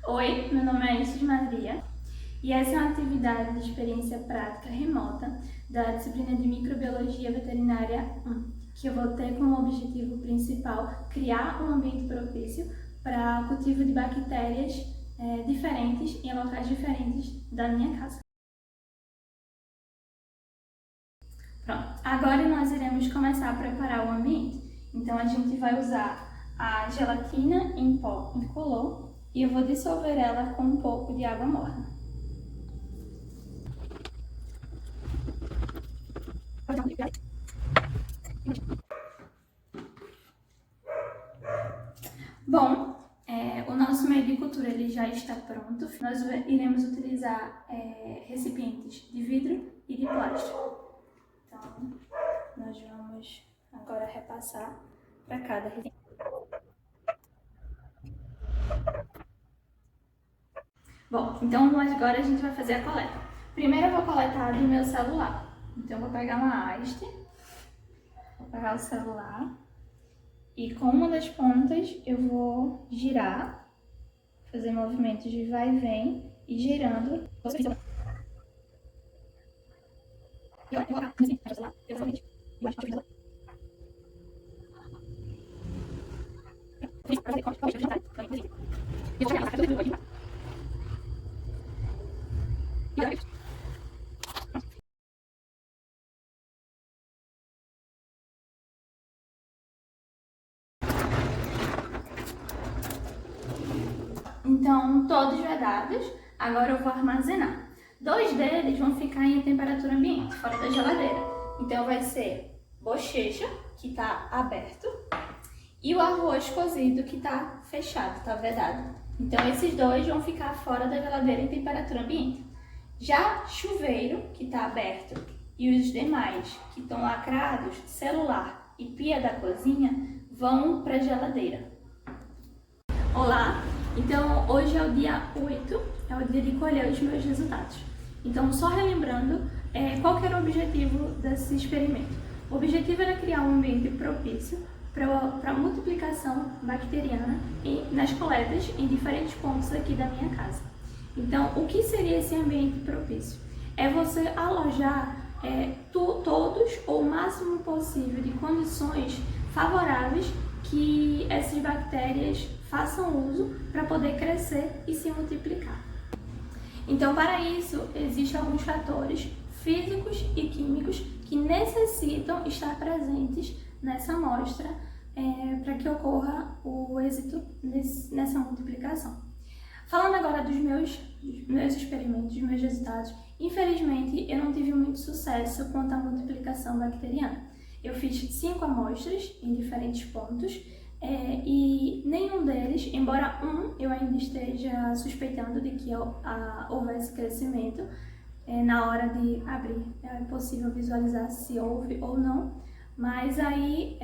Oi, meu nome é Isis Maria e essa é uma atividade de experiência prática remota da disciplina de Microbiologia Veterinária 1, que eu vou ter como objetivo principal criar um ambiente propício para cultivo de bactérias diferentes em locais diferentes da minha casa. Pronto, agora nós iremos começar a preparar o ambiente. Então a gente vai usar a gelatina em pó incolor e eu vou dissolver ela com um pouco de água morna. Bom, o nosso meio de cultura ele já está pronto. Nós iremos utilizar recipientes de vidro e de plástico. Então, nós vamos agora repassar para cada recipiente. Bom, então agora a gente vai fazer a coleta. Primeiro eu vou coletar do meu celular. Então eu vou pegar uma haste, vou pegar o celular e com uma das pontas eu vou girar, fazer movimentos de vai e vem e girando. Então, todos vedados, agora eu vou armazenar. 2 deles vão ficar em temperatura ambiente, fora da geladeira. Então, vai ser bochecha, que está aberto, e o arroz cozido, que está fechado, está vedado. Então, esses 2 vão ficar fora da geladeira em temperatura ambiente. Já chuveiro, que está aberto, e os demais, que estão lacrados, celular e pia da cozinha, vão para a geladeira. Olá! Então, hoje é o dia 8, é o dia de colher os meus resultados. Então, só relembrando, qual que era o objetivo desse experimento? O objetivo era criar um ambiente propício para a multiplicação bacteriana nas coletas em diferentes pontos aqui da minha casa. Então, o que seria esse ambiente propício? É você alojar todos ou o máximo possível de condições favoráveis que essas bactérias façam uso para poder crescer e se multiplicar. Então, para isso, existem alguns fatores físicos e químicos que necessitam estar presentes nessa amostra para que ocorra o êxito nessa multiplicação. Falando agora dos meus experimentos, dos meus resultados, infelizmente eu não tive muito sucesso quanto à multiplicação bacteriana. Eu fiz 5 amostras em diferentes pontos e nenhum deles, embora eu ainda esteja suspeitando de que houvesse crescimento, na hora de abrir é possível visualizar se houve ou não, mas aí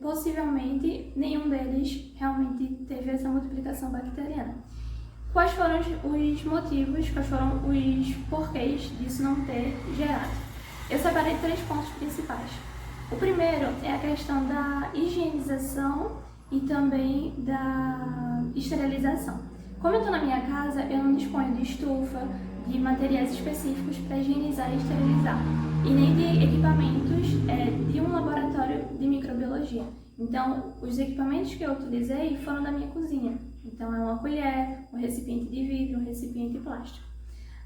possivelmente nenhum deles realmente teve essa multiplicação bacteriana. Quais foram os motivos, quais foram os porquês disso não ter gerado? Eu separei 3 pontos principais. O primeiro é a questão da higienização e também da esterilização. Como eu estou na minha casa, eu não disponho de estufa, de materiais específicos para higienizar e esterilizar, e nem de equipamentos de um laboratório de microbiologia. Então, os equipamentos que eu utilizei foram da minha cozinha. Então, é uma colher, um recipiente de vidro, um recipiente plástico.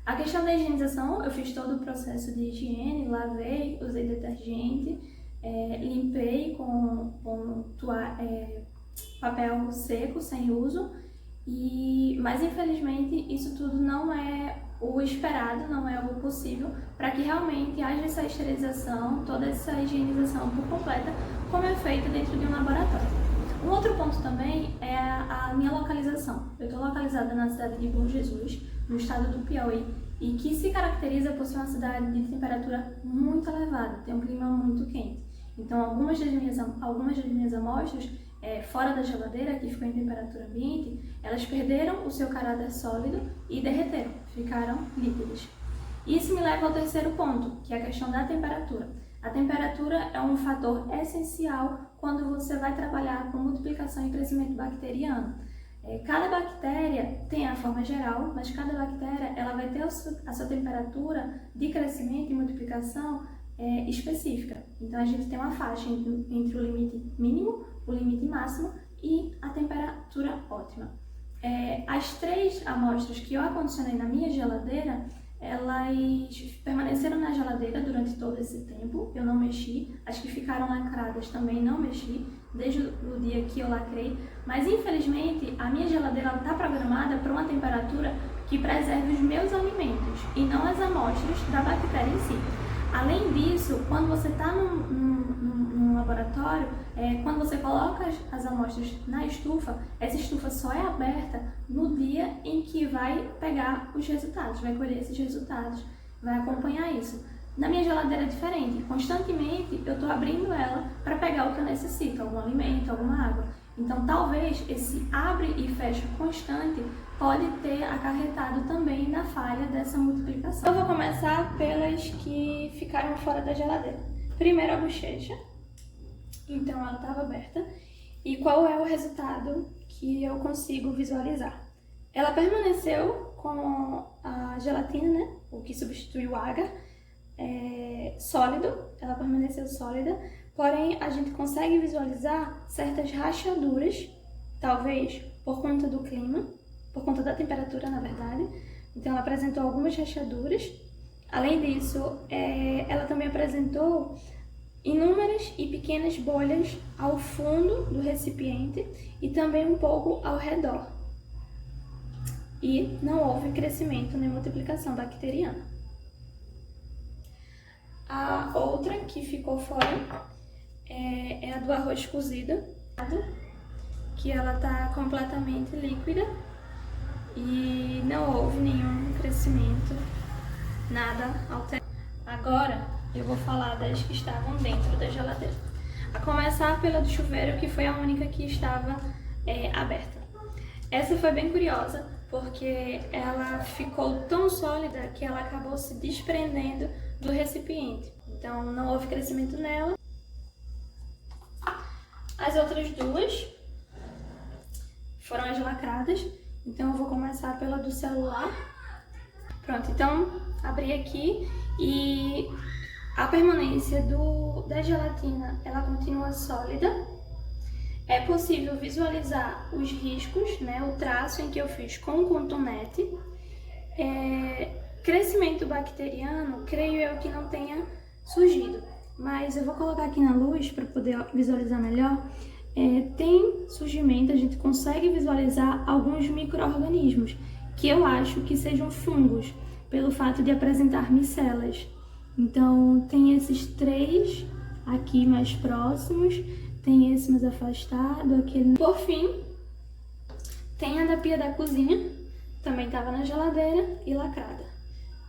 A questão da higienização, eu fiz todo o processo de higiene, lavei, usei detergente, limpei com papel seco, sem uso, mas infelizmente isso tudo não é o esperado, não é o possível para que realmente haja essa esterilização, toda essa higienização por completa, como é feito dentro de um laboratório. Um outro ponto também é a minha localização. Eu estou localizada na cidade de Bom Jesus, no estado do Piauí, e que se caracteriza por ser uma cidade de temperatura muito elevada, tem um clima muito quente. Então, algumas das minhas amostras, fora da geladeira, que ficou em temperatura ambiente, elas perderam o seu caráter sólido e derreteram, ficaram líquidas. Isso me leva ao terceiro ponto, que é a questão da temperatura. A temperatura é um fator essencial quando você vai trabalhar com multiplicação e crescimento bacteriano. Cada bactéria tem a forma geral, mas cada bactéria ela vai ter a sua temperatura de crescimento e multiplicação específica. Então a gente tem uma faixa entre o limite mínimo, o limite máximo e a temperatura ótima. As 3 amostras que eu acondicionei na minha geladeira, elas permaneceram na geladeira durante todo esse tempo, eu não mexi. As que ficaram lacradas também não mexi, desde o dia que eu lacrei. Mas infelizmente a minha geladeira está programada para uma temperatura que preserve os meus alimentos e não as amostras da bactéria em si. Além disso, quando você está num laboratório, quando você coloca as amostras na estufa, essa estufa só é aberta no dia em que vai pegar os resultados, vai colher esses resultados, vai acompanhar isso. Na minha geladeira é diferente, constantemente eu estou abrindo ela para pegar o que eu necessito, algum alimento, alguma água. Então talvez esse abre e fecha constante pode ter acarretado também na falha dessa multiplicação. Eu vou começar pelas que ficaram fora da geladeira. Primeiro a bochecha, então ela estava aberta. E qual é o resultado que eu consigo visualizar? Ela permaneceu com a gelatina, né, o que substitui o agar, sólido, ela permaneceu sólida, porém a gente consegue visualizar certas rachaduras, talvez por conta do clima, por conta da temperatura, na verdade. Então ela apresentou algumas rachaduras. Além disso, ela também apresentou inúmeras e pequenas bolhas ao fundo do recipiente e também um pouco ao redor. E não houve crescimento nem multiplicação bacteriana. A outra que ficou fora é a do arroz cozido, que ela está completamente líquida e não houve nenhum crescimento, nada alterado. Agora eu vou falar das que estavam dentro da geladeira. A começar pela do chuveiro, que foi a única que estava aberta. Essa foi bem curiosa, porque ela ficou tão sólida que ela acabou se desprendendo do recipiente. Então não houve crescimento nela. As outras 2 foram as lacradas. Então eu vou começar pela do celular. Pronto, então abri aqui e a permanência da gelatina, ela continua sólida. É possível visualizar os riscos, né, o traço em que eu fiz com o cotonete. Crescimento bacteriano, creio eu que não tenha surgido, mas eu vou colocar aqui na luz para poder visualizar melhor. Tem surgimento, a gente consegue visualizar alguns micro-organismos, que eu acho que sejam fungos, pelo fato de apresentar micelas. Então tem esses 3 aqui mais próximos, tem esse mais afastado, aquele. Por fim, tem a da pia da cozinha, também estava na geladeira e lacrada.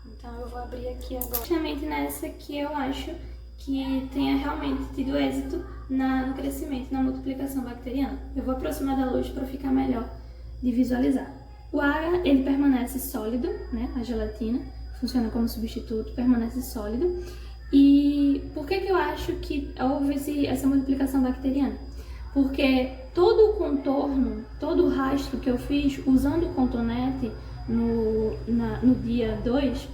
Então eu vou abrir aqui agora. Justamente nessa que eu acho que tenha realmente tido êxito no crescimento, na multiplicação bacteriana. Eu vou aproximar da luz para ficar melhor de visualizar. O agar, ele permanece sólido, né? A gelatina funciona como substituto, permanece sólido. E por que eu acho que houve essa multiplicação bacteriana? Porque todo o contorno, todo o rastro que eu fiz usando o cotonete no dia 2,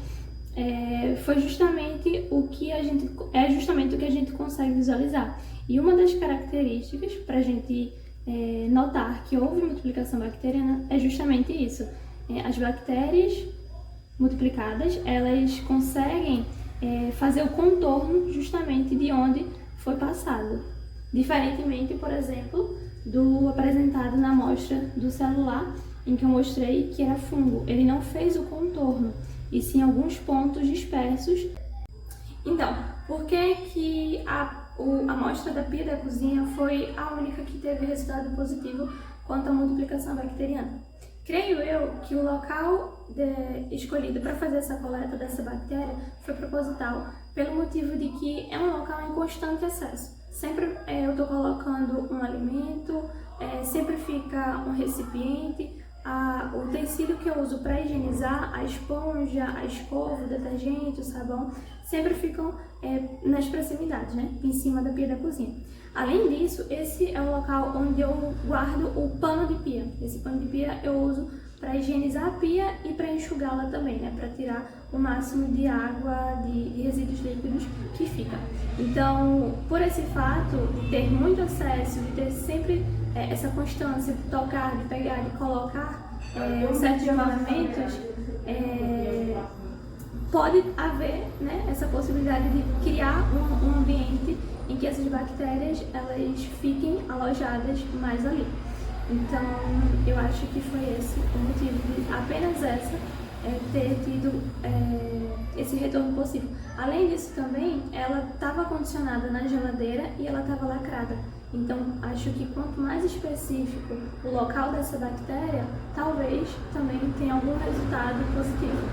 foi justamente o que a gente consegue visualizar. E uma das características para a gente notar que houve multiplicação bacteriana é justamente isso. As bactérias multiplicadas, elas conseguem fazer o contorno justamente de onde foi passado. Diferentemente, por exemplo, do apresentado na amostra do celular, em que eu mostrei que era fungo. Ele não fez o contorno, e sim alguns pontos dispersos. Então, por que a amostra da pia da cozinha foi a única que teve resultado positivo quanto à multiplicação bacteriana? Creio eu que o local escolhido para fazer essa coleta dessa bactéria foi proposital, pelo motivo de que é um local em constante acesso. Sempre eu estou colocando um alimento, sempre fica um recipiente o utensílio que eu uso para higienizar, a esponja, a escova, o detergente, o sabão, sempre ficam nas proximidades, né? Em cima da pia da cozinha. Além disso, esse é o local onde eu guardo o pano de pia. Esse pano de pia eu uso para higienizar a pia e para enxugá-la também, né? Para tirar o máximo de água, de resíduos líquidos que fica. Então, por esse fato de ter muito acesso, de ter sempre essa constância de tocar, de pegar, de colocar certos movimentos, pode haver, né, essa possibilidade de criar um ambiente em que essas bactérias elas fiquem alojadas mais ali. Então, eu acho que foi esse o motivo de apenas ter tido esse retorno possível. Além disso também, ela estava condicionada na geladeira e ela estava lacrada. Então, acho que quanto mais específico o local dessa bactéria, talvez também tenha algum resultado positivo.